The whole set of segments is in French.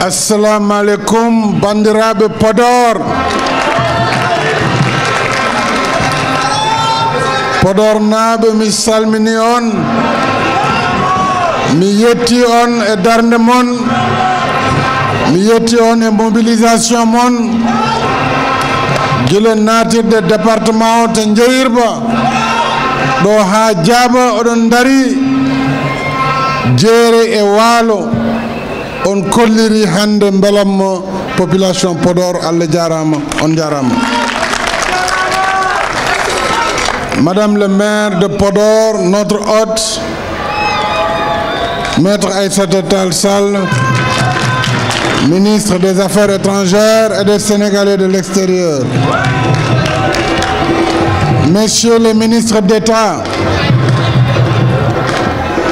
Assalamu alaikum bandiraɓe Podor. Podor naaɓe mi salmini on, mi yetti on e darde mon, mi yetti on e mobilisation mon gila natirde département o to jeeyirba ɗo ha Diaba oɗon dari jeere e waalo on kolliri hande belammo population Podor. Allah jarama, on jarama. Madame le maire de Podor, notre hôte, Maître Aïssata Tall Sall, ministre des Affaires étrangères et des Sénégalais de l'extérieur. Messieurs les ministres d'État,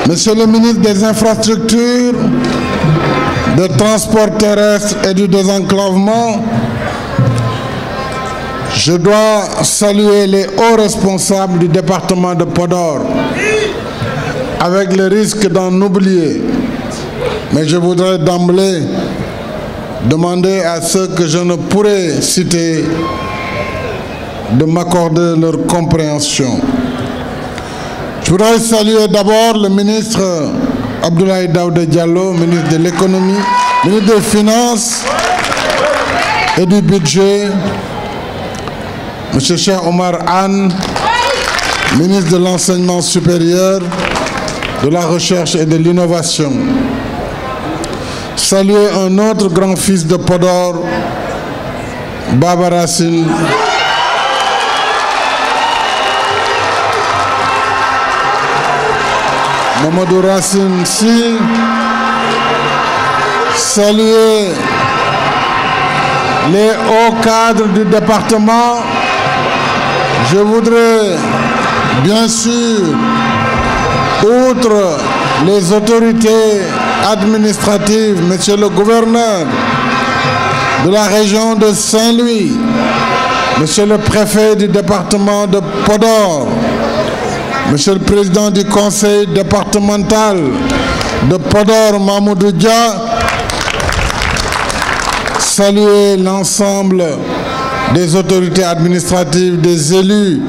Monsieur le ministre des Infrastructures, des Transports terrestres et du désenclavement, je dois saluer les hauts responsables du département de Podor, avec le risque d'en oublier. Mais je voudrais d'emblée demander à ceux que je ne pourrais citer de m'accorder leur compréhension. Je voudrais saluer d'abord le ministre Abdoulaye Daouda Diallo, ministre de l'économie, ministre des Finances et du budget, M. Cheikh Omar Anne, ministre de l'enseignement supérieur, de la recherche et de l'innovation. Saluer un autre grand fils de Podor, Baba Racine, Mamadou Racine Sy. Saluer les hauts cadres du département. Je voudrais bien sûr, outre les autorités administratives, Monsieur le gouverneur de la région de Saint-Louis, Monsieur le préfet du département de Podor, Monsieur le président du conseil départemental de Podor, Mamoudou Dia, saluer l'ensemble des autorités administratives, des élus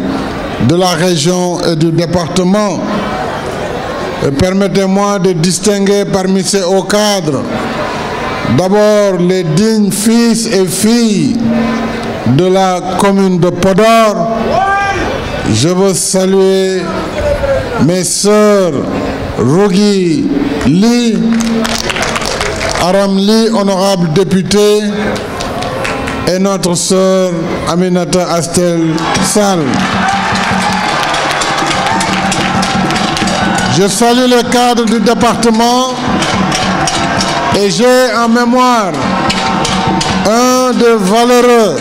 de la région et du département. Permettez-moi de distinguer parmi ces hauts cadres d'abord les dignes fils et filles de la commune de Podor. Je veux saluer mes sœurs Rougui Li, Aram Li, honorable députée, et notre sœur Aminata Astel Sall. Je salue les cadres du département et j'ai en mémoire un des valeureux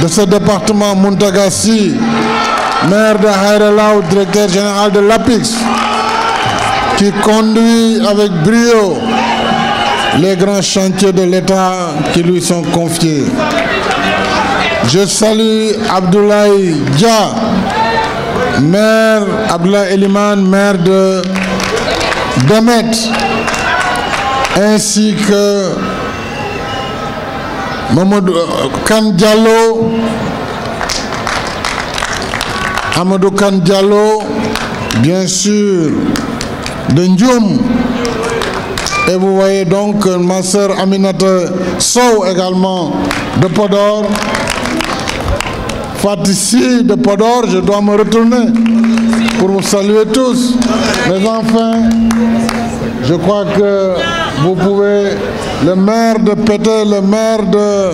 de ce département, Mountaga Sy, maire de Haïrelaou, directeur général de l'APIX, qui conduit avec brio les grands chantiers de l'État qui lui sont confiés. Je salue Abdoulaye Dia, maire, Abdoulaye Eliman, maire de Demet, ainsi que Mamadou Kane Diallo, Amadou Kane Diallo, bien sûr, de Ndioum. Et vous voyez donc ma sœur Aminata Sow également de Podor. Fatissi de Podor, je dois me retourner pour vous saluer tous. Mais enfin, je crois que vous pouvez, le maire de Pété, le maire de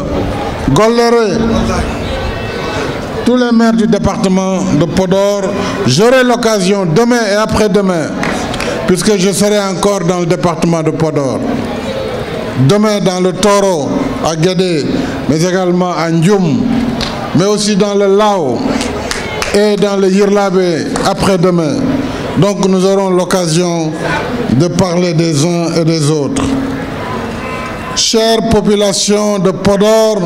Golléré, tous les maires du département de Podor, j'aurai l'occasion demain et après-demain, puisque je serai encore dans le département de Podor, demain dans le Toro, à Guédé, mais également à Ndioum, mais aussi dans le Lao et dans le Yirlabé après-demain. Donc nous aurons l'occasion de parler des uns et des autres. Chère population de Podor,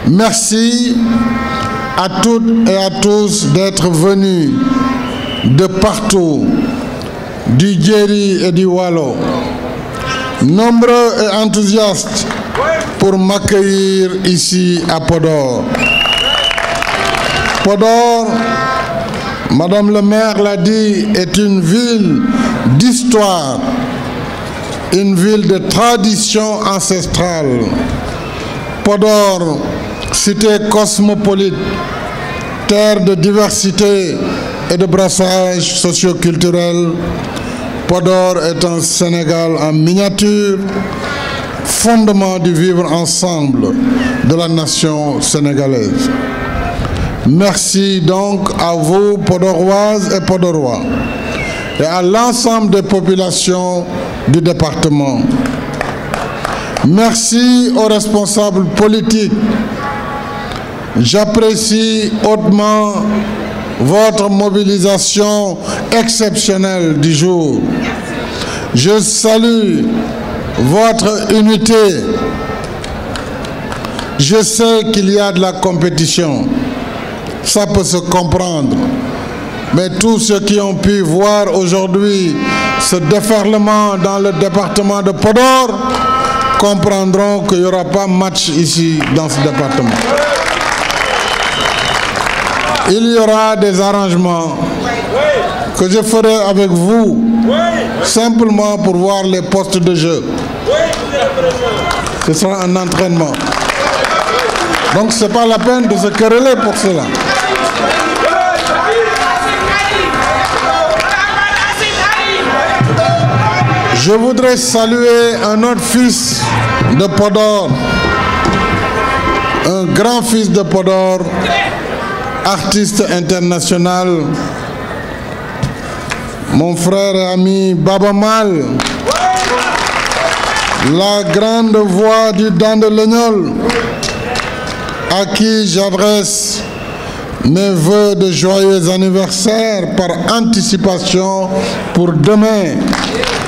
merci à toutes et à tous d'être venus de partout, du Djeri et du Wallo. nombreux et enthousiastes pour m'accueillir ici à Podor. Podor, Madame le maire l'a dit, est une ville d'histoire, une ville de tradition ancestrale. Podor, cité cosmopolite, terre de diversité et de brassage socio-culturel. Podor est un Sénégal en miniature, fondement du vivre ensemble de la nation sénégalaise. Merci donc à vous, Podoroises et Podorois, et à l'ensemble des populations du département. Merci aux responsables politiques. J'apprécie hautement votre mobilisation exceptionnelle du jour. Je salue votre unité. Je sais qu'il y a de la compétition. Ça peut se comprendre. Mais tous ceux qui ont pu voir aujourd'hui ce déferlement dans le département de Podor comprendront qu'il n'y aura pas match ici dans ce département. Il y aura des arrangements que je ferai avec vous, simplement pour voir les postes de jeu. Ce sera un entraînement. Donc ce n'est pas la peine de se quereller pour cela. Je voudrais saluer un autre fils de Podor, un grand fils de Podor, artiste international, mon frère et ami Baba Mal, la grande voix du Dandelégnol, à qui j'adresse mes vœux de joyeux anniversaire par anticipation pour demain,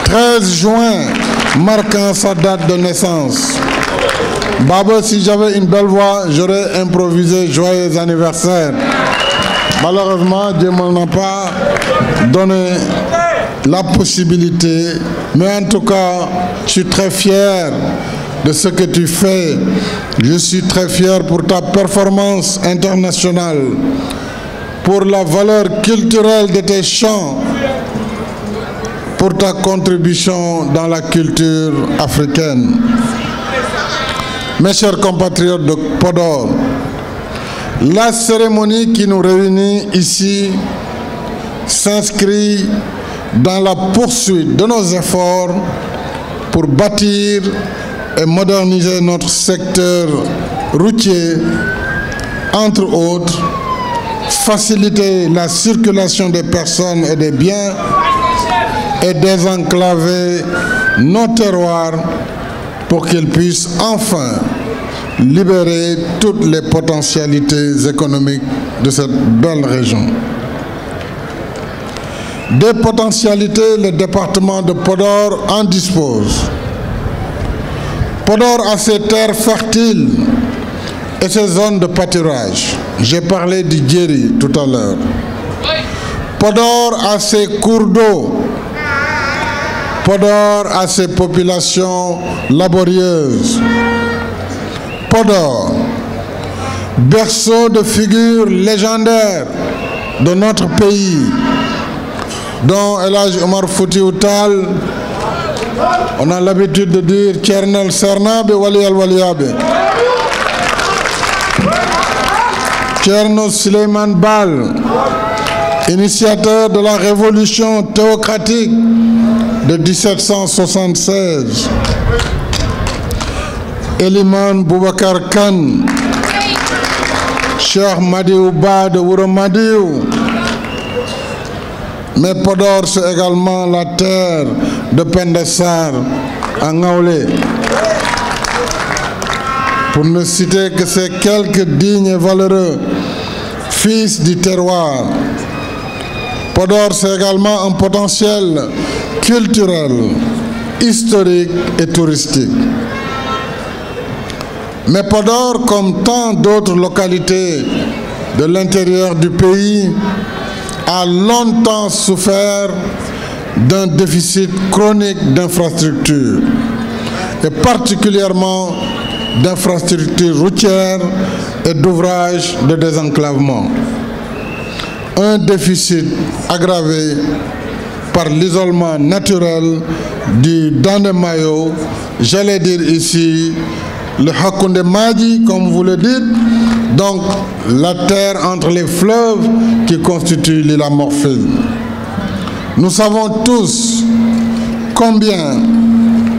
13 juin, marquant sa date de naissance. Baba, si j'avais une belle voix, j'aurais improvisé joyeux anniversaire. Malheureusement, Dieu ne m'en a pas donné la possibilité, mais en tout cas, je suis très fier de ce que tu fais. Je suis très fier pour ta performance internationale, pour la valeur culturelle de tes chants, pour ta contribution dans la culture africaine. Mes chers compatriotes de Podor, la cérémonie qui nous réunit ici s'inscrit dans la poursuite de nos efforts pour bâtir et moderniser notre secteur routier, entre autres, faciliter la circulation des personnes et des biens et désenclaver nos terroirs pour qu'ils puissent enfin libérer toutes les potentialités économiques de cette belle région. Des potentialités, le département de Podor en dispose. Podor a ses terres fertiles et ses zones de pâturage. J'ai parlé du Djeri tout à l'heure. Podor a ses cours d'eau. Podor a ses populations laborieuses. Podor, berceau de figures légendaires de notre pays, dont El Hadj Omar Foutiyou Tall, on a l'habitude de dire Thierno Sernabe Waliyal Waliyabe, Thierno Souleymane Baal, initiateur de la révolution théocratique de 1776, Eliman Boubacar Kane, Cheikh Madiou Ba de Wuro Madiou. Mais Podor, c'est également la terre de Penda Sarr à Ngaoulé. Pour ne citer que ces quelques dignes et valeureux fils du terroir. Podor, c'est également un potentiel culturel, historique et touristique. Mais Podor, comme tant d'autres localités de l'intérieur du pays, a longtemps souffert d'un déficit chronique d'infrastructures. et particulièrement d'infrastructures routières et d'ouvrages de désenclavement. Un déficit aggravé par l'isolement naturel du Dandemayo, j'allais dire ici le Hakoundé Madji, comme vous le dites, donc la terre entre les fleuves qui constitue l'île à Morphine. Nous savons tous combien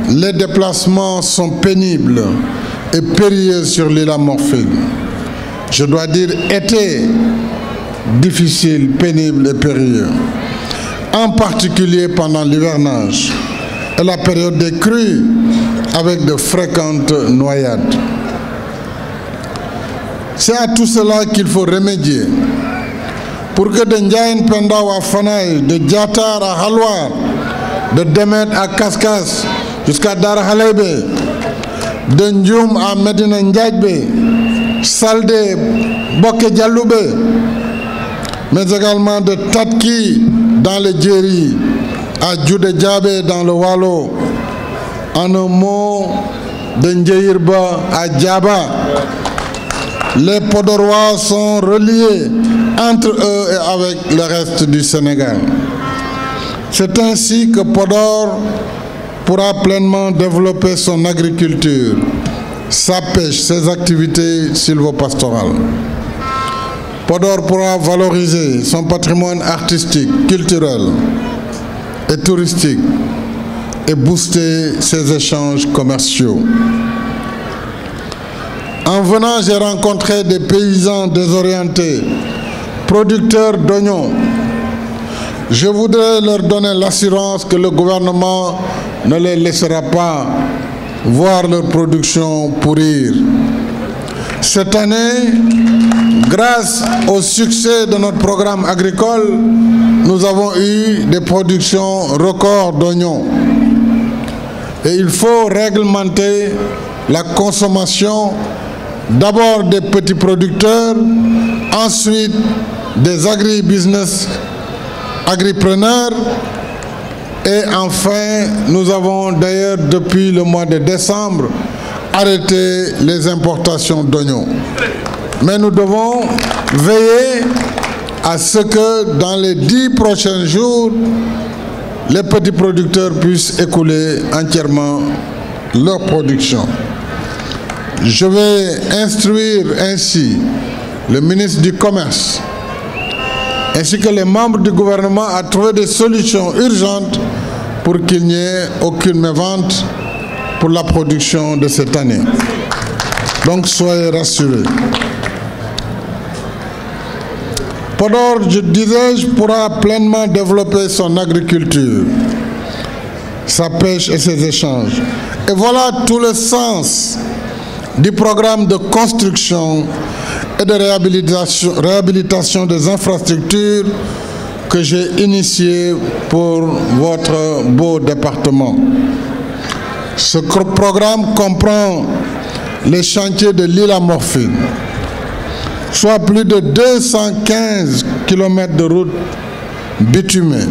les déplacements sont pénibles et périlleux sur l'île à Morphine. Je dois dire été difficile, pénible et périlleux, en particulier pendant l'hivernage et la période des crues avec de fréquentes noyades. C'est à tout cela qu'il faut remédier pour que de Ndiayen Pendaw à Fanaï, de Diatar à Halwar, de Demet à Kaskas jusqu'à Dar Halebe, de Ndioum à Medina Ndiadbe, Saldé, Boké Dialoubé, mais également de Tatki dans le Djeri, à Djoudé Djabé dans le Wallo, en un mot de Ndjeirba à Djaba. Les Podorois sont reliés entre eux et avec le reste du Sénégal. C'est ainsi que Podor pourra pleinement développer son agriculture, sa pêche, ses activités sylvopastorales. Podor pourra valoriser son patrimoine artistique, culturel et touristique et booster ses échanges commerciaux. En venant, j'ai rencontré des paysans désorientés, producteurs d'oignons. Je voudrais leur donner l'assurance que le gouvernement ne les laissera pas voir leur production pourrir. Cette année, grâce au succès de notre programme agricole, nous avons eu des productions records d'oignons. Et il faut réglementer la consommation d'abord des petits producteurs, ensuite des agribusiness, agripreneurs, et enfin, nous avons d'ailleurs depuis le mois de décembre arrêté les importations d'oignons. Mais nous devons veiller à ce que dans les 10 prochains jours, les petits producteurs puissent écouler entièrement leur production. Je vais instruire ainsi le ministre du Commerce ainsi que les membres du gouvernement à trouver des solutions urgentes pour qu'il n'y ait aucune mévente pour la production de cette année. Donc soyez rassurés. Podor, je disais, pourra pleinement développer son agriculture, sa pêche et ses échanges. Et voilà tout le sens du programme de construction et de réhabilitation des infrastructures que j'ai initié pour votre beau département. Ce programme comprend les chantiers de l'île à Morphine, soit plus de 215 km de route bitumée.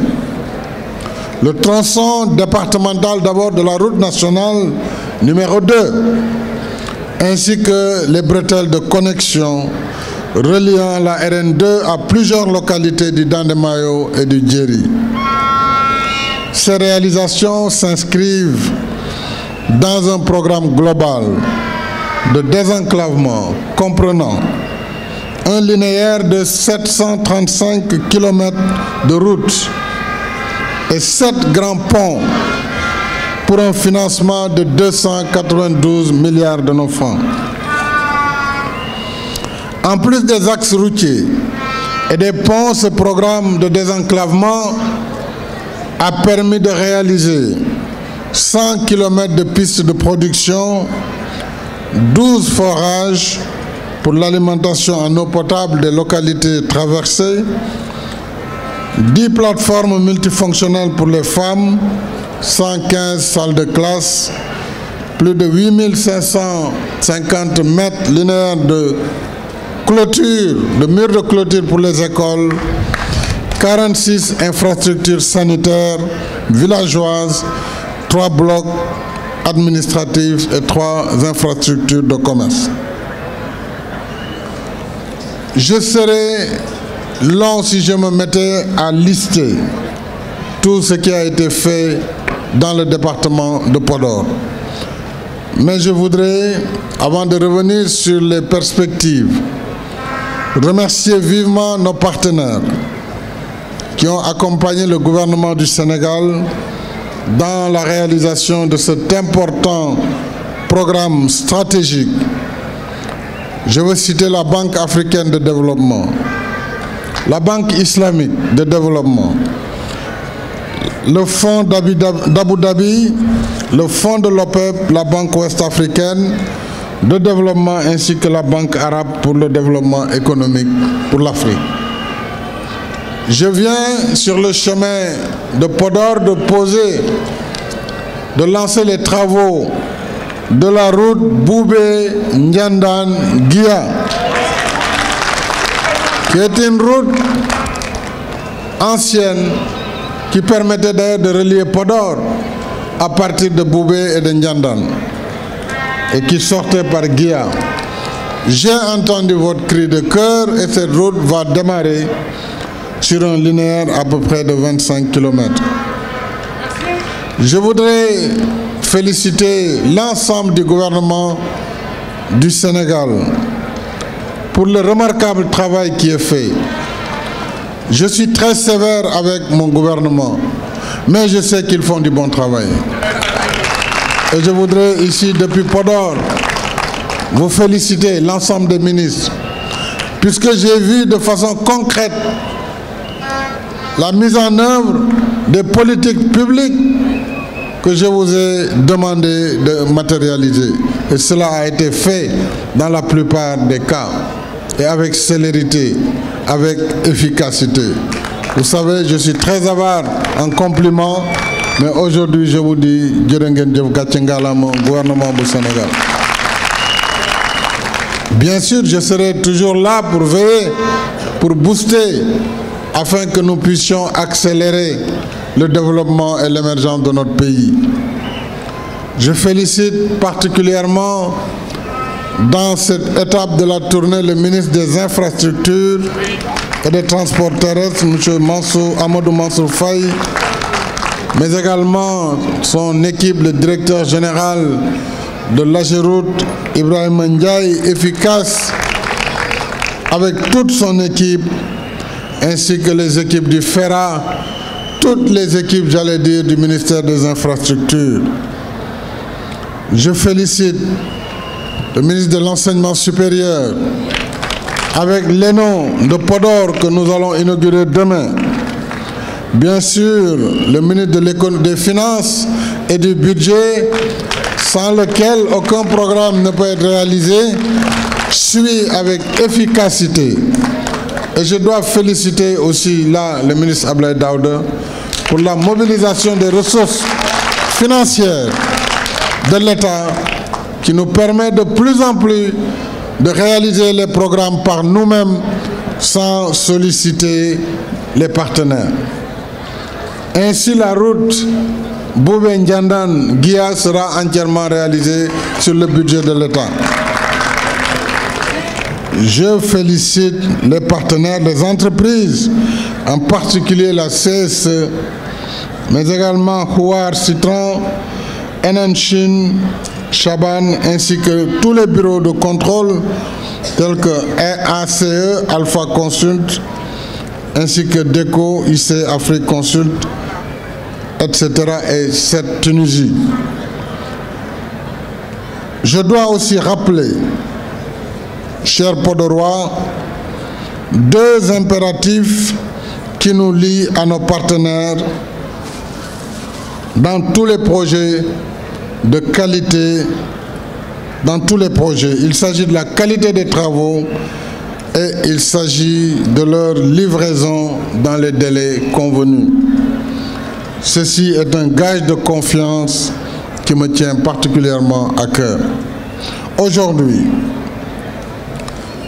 Le tronçon départemental d'abord de la route nationale numéro 2, ainsi que les bretelles de connexion reliant la RN2 à plusieurs localités du Dandemayo et du Djeri. Ces réalisations s'inscrivent dans un programme global de désenclavement comprenant un linéaire de 735 km de route et 7 grands ponts pour un financement de 292 milliards de nos francs. En plus des axes routiers et des ponts, ce programme de désenclavement a permis de réaliser 100 km de pistes de production, 12 forages pour l'alimentation en eau potable des localités traversées, 10 plateformes multifonctionnelles pour les femmes, 115 salles de classe, plus de 8550 mètres linéaires de clôture, de murs de clôture pour les écoles, 46 infrastructures sanitaires villageoises, 3 blocs administratif et 3 infrastructures de commerce. Je serais long si je me mettais à lister tout ce qui a été fait dans le département de Podor. Mais je voudrais, avant de revenir sur les perspectives, remercier vivement nos partenaires qui ont accompagné le gouvernement du Sénégal dans la réalisation de cet important programme stratégique. Je veux citer la Banque africaine de développement, la Banque islamique de développement, le Fonds d'Abu Dhabi, le Fonds de l'OPEP, la Banque ouest-africaine de développement ainsi que la Banque arabe pour le développement économique pour l'Afrique. Je viens sur le chemin de Podor de lancer les travaux de la route Boubé-Ndiandane-Guia, qui est une route ancienne qui permettait d'ailleurs de relier Podor à partir de Boubé et de Ndiandane et qui sortait par Guia. J'ai entendu votre cri de cœur et cette route va démarrer sur un linéaire à peu près de 25 km. Je voudrais féliciter l'ensemble du gouvernement du Sénégal pour le remarquable travail qui est fait. Je suis très sévère avec mon gouvernement, mais je sais qu'ils font du bon travail. Et je voudrais ici, depuis Podor, vous féliciter, l'ensemble des ministres, puisque j'ai vu de façon concrète la mise en œuvre des politiques publiques que je vous ai demandé de matérialiser. Et cela a été fait dans la plupart des cas, et avec célérité, avec efficacité. Vous savez, je suis très avare en compliments, mais aujourd'hui, je vous dis, gouvernement du Sénégal. Bien sûr, je serai toujours là pour veiller, pour booster, afin que nous puissions accélérer le développement et l'émergence de notre pays. Je félicite particulièrement dans cette étape de la tournée le ministre des Infrastructures et des Transports terrestres, M. Amadou Mansour Faye, mais également son équipe, le directeur général de l'AGEROUTE, Ibrahim Ndiaye, efficace avec toute son équipe, ainsi que les équipes du FERA, toutes les équipes, j'allais dire, du ministère des Infrastructures. Je félicite le ministre de l'Enseignement supérieur, avec l'ENO de Podor que nous allons inaugurer demain. Bien sûr, le ministre des Finances et du Budget, sans lequel aucun programme ne peut être réalisé, suit avec efficacité. Et je dois féliciter aussi là le ministre Abdoulaye Daouda pour la mobilisation des ressources financières de l'État qui nous permet de plus en plus de réaliser les programmes par nous-mêmes sans solliciter les partenaires. Ainsi, la route Boubé-Ndiandane-Guia sera entièrement réalisée sur le budget de l'État. Je félicite les partenaires des entreprises, en particulier la CSE, mais également Huar Citron, NN Chine, Chaban, ainsi que tous les bureaux de contrôle tels que ACE, Alpha Consult, ainsi que DECO, IC Afrique Consult, etc. et cette Tunisie. Je dois aussi rappeler, chers Podorois, deux impératifs qui nous lient à nos partenaires dans tous les projets de qualité, dans tous les projets. Il s'agit de la qualité des travaux et il s'agit de leur livraison dans les délais convenus. Ceci est un gage de confiance qui me tient particulièrement à cœur. Aujourd'hui,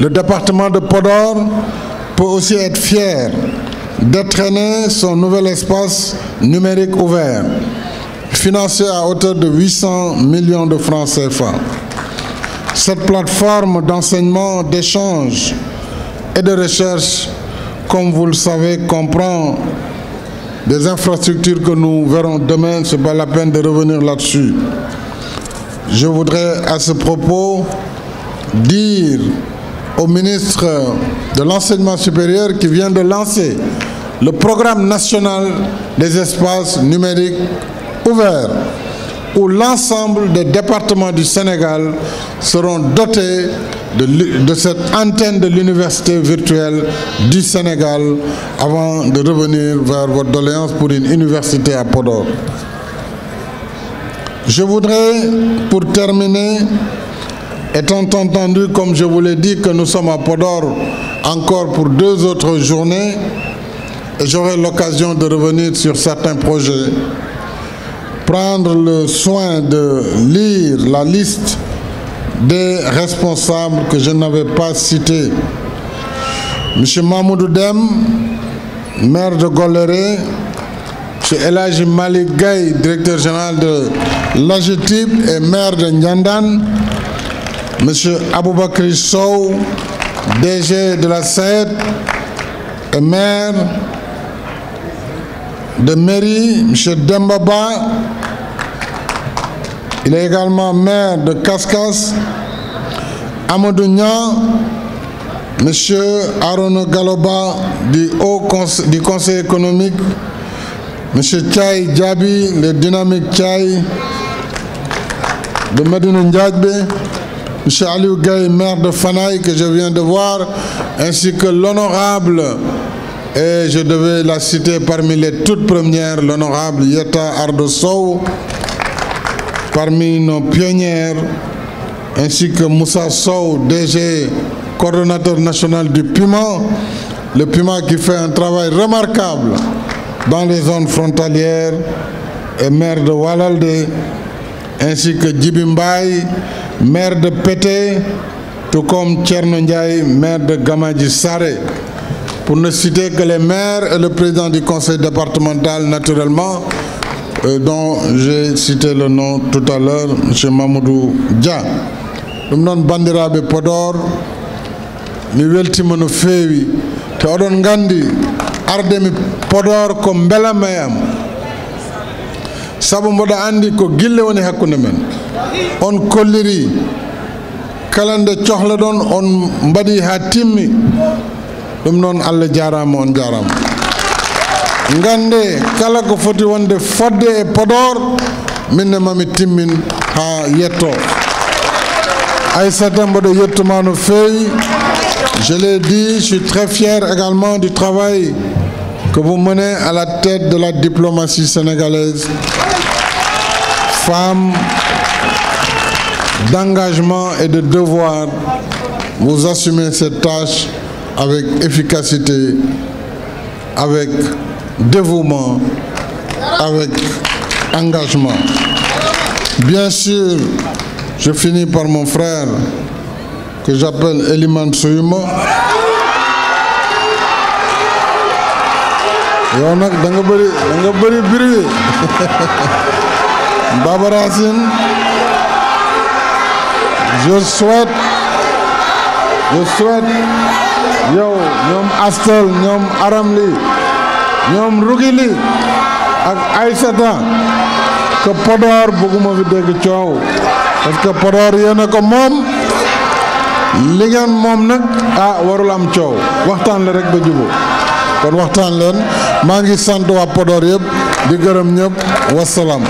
le département de Podor peut aussi être fier d'étraîner son nouvel espace numérique ouvert, financée à hauteur de 800 millions de francs CFA. Cette plateforme d'enseignement, d'échange et de recherche, comme vous le savez, comprend des infrastructures que nous verrons demain. Ce n'est pas la peine de revenir là-dessus. Je voudrais à ce propos dire au ministre de l'Enseignement supérieur qui vient de lancer le programme national des espaces numériques ouverts, où l'ensemble des départements du Sénégal seront dotés de cette antenne de l'université virtuelle du Sénégal avant de revenir vers votre doléance pour une université à Podor. Je voudrais, pour terminer, étant entendu, comme je vous l'ai dit, que nous sommes à Podor encore pour 2 autres journées, et j'aurai l'occasion de revenir sur certains projets, prendre le soin de lire la liste des responsables que je n'avais pas cités. M. Mahmoudou Dem, maire de Goléré, M. Elhaji Malik Gaye, directeur général de l'AGETIP et maire de Nyandan, M. Aboubakri Sow, DG de la SAED et maire de mairie, M. Dembaba, il est également maire de Kaskas, Amadou Niang, M. Arono Galoba du Conseil économique, M. Tchaï Diaby, le dynamique Tchaï de Medina Ndiadbe, M. Aliou Gaye, maire de Fanaï, que je viens de voir, ainsi que l'honorable, et je devais la citer parmi les toutes premières, l'honorable Yeta Ardosow, parmi nos pionnières, ainsi que Moussa Sow, DG, coordonnateur national du PUMA, le PUMA qui fait un travail remarquable dans les zones frontalières, et maire de Walalde, ainsi que Djibi Mbaye, maire de Pété, tout comme Thierno Ndiaye, maire de Gamadji Saré. Pour ne citer que les maires et le président du conseil départemental, naturellement, dont j'ai cité le nom tout à l'heure, M. Mamoudou Dia. Nous sommes bandiraɓe Podor, mi weltima no feewi, te oɗon gandi arde mi Podor ko mbelamayam. Sabu mboɗo andi ko gille woni hakkunde men. On kolliri, kala nde cohla ɗon on mbaɗi ha timmi. Ɗum noon Allah jarama, on jarama. Ngande kala ko foti wonde fodde e Podor, minne mami timmin ha yetto. Aïssata mboɗo yettuma no feewi. Je l'ai dit, je suis très fier également du travail que vous menez à la tête de la diplomatie sénégalaise. Femme d'engagement et de devoir, vous assumez cette tâche avec efficacité, avec dévouement, avec engagement. Bien sûr, je finis par mon frère que j'appelle Eliman Souyuma. yow nag da nga bëri bruit Baba Racine, je souhaite yow ñoom Astel, ñoom Aramli, ñoom Rugili ak Aïssata que Podor bëgguma fi dégg coow parce que Podor yéena ko moom li ngeen moom nag warul am coow, waxtaan la rek ba jubóo. kon waxtaan leen, maa ngi sant waa Podor yëpp di gërëm ñëpp, wasalaam.